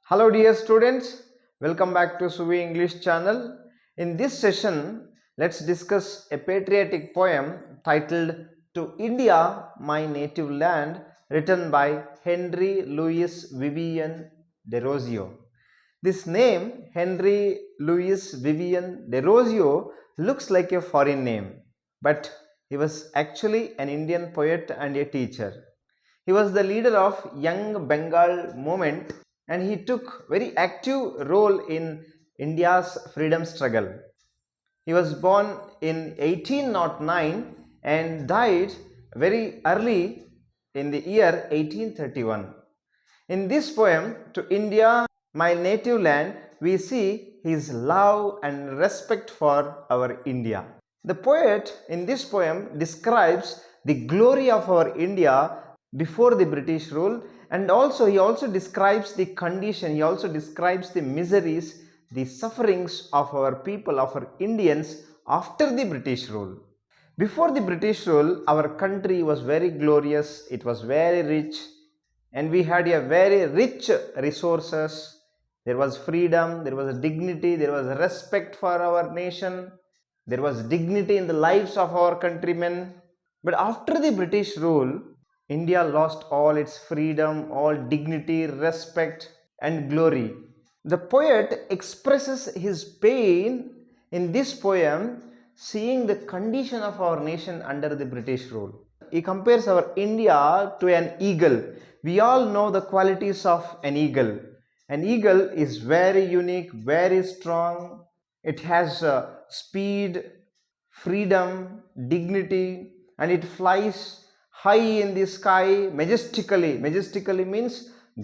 Hello dear students, welcome back to Suvi English channel. In this session, let's discuss a patriotic poem titled To India, My Native Land, written by Henry Louis Vivian Desrosiers. This name, Henry Louis Vivian Desrosiers, looks like a foreign name, but he was actually an Indian poet and a teacher. He was the leader of Young Bengal movement and he took very active role in India's freedom struggle. He was born in 1809 and died very early in the year 1831. In this poem, To India, My Native Land, we see his love and respect for our India. The poet in this poem describes the glory of our India before the British rule, and he also describes the condition, he also describes the miseries, the sufferings of our people, of our Indians after the British rule. Before the British rule, our country was very glorious, it was very rich, and we had a very rich resources. There was freedom, there was dignity, there was respect for our nation, there was dignity in the lives of our countrymen. But after the British rule, India lost all its freedom, all dignity, respect, and glory. The poet expresses his pain in this poem, seeing the condition of our nation under the British rule. He compares our India to an eagle. We all know the qualities of an eagle. An eagle is very unique, very strong. It has speed, freedom, dignity, and it flies high in the sky majestically. Majestically means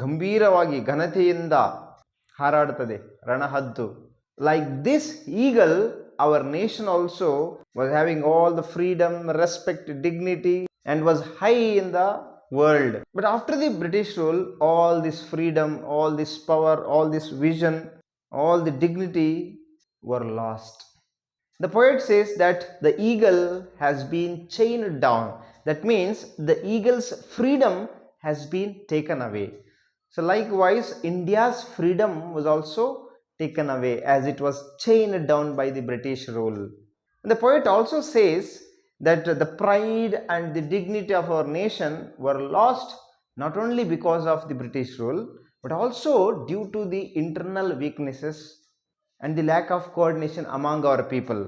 ಗಂಭೀರವಾಗಿ ಘನತೆಯಿಂದ ಹಾರಾಡುತ್ತದೆ ರಣಹದ್ದು. Like this eagle, our nation also was having all the freedom, respect, dignity, and was high in the world. But after the British rule, all this freedom, all this power, all this vision, all the dignity were lost. The poet says that the eagle has been chained down. That means the eagle's freedom has been taken away. So likewise, India's freedom was also taken away as it was chained down by the British rule. And the poet also says that the pride and the dignity of our nation were lost not only because of the British rule, but also due to the internal weaknesses and the lack of coordination among our people.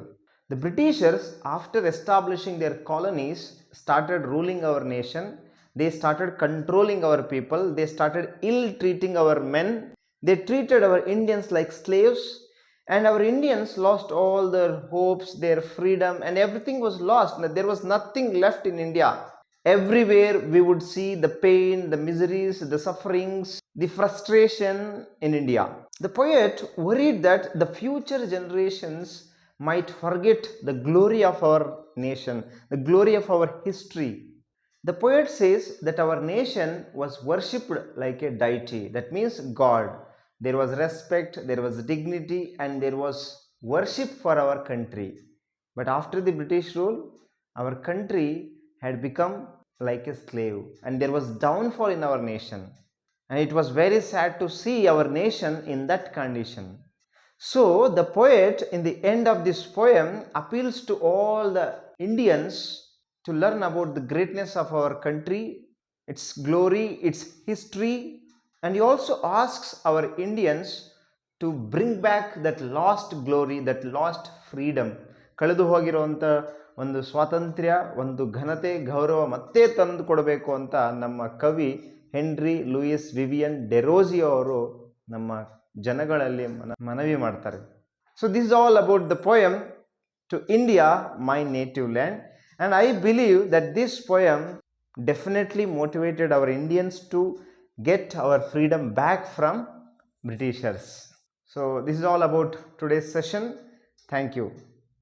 The Britishers, after establishing their colonies, started ruling our nation. They started controlling our people. They started ill-treating our men. They treated our Indians like slaves, and our Indians lost all their hopes, their freedom, and everything was lost. There was nothing left in India. Everywhere we would see the pain, the miseries, the sufferings, the frustration in India. The poet worried that the future generations might forget the glory of our nation, the glory of our history. The poet says that our nation was worshipped like a deity. That means God. There was respect, there was dignity, and there was worship for our country. But after the British rule, our country had become like a slave, and there was downfall in our nation. And it was very sad to see our nation in that condition. So the poet in the end of this poem appeals to all the Indians to learn about the greatness of our country, its glory, its history, and he also asks our Indians to bring back that lost glory, that lost freedom. ಕಳೆದು ಹೋಗಿರುವಂಥ ಒಂದು ಸ್ವಾತಂತ್ರ್ಯ, ಒಂದು ಘನತೆ, ಗೌರವ ಮತ್ತೆ ತಂದು ಕೊಡಬೇಕು ಅಂತ ನಮ್ಮ ಕವಿ ಹೆನ್ರಿ ಲೂಯಿಸ್ ವಿವಿಯನ್ ಡೆರೋಜಿಯೋ ಅವರು ನಮ್ಮ ಜನಗಳಲ್ಲಿ ಮನವಿ ಮಾಡ್ತಾರೆ. So this is all about the poem To India, My Native Land, and I believe that this poem definitely motivated our Indians to get our freedom back from Britishers. So this is all about today's session. Thank you.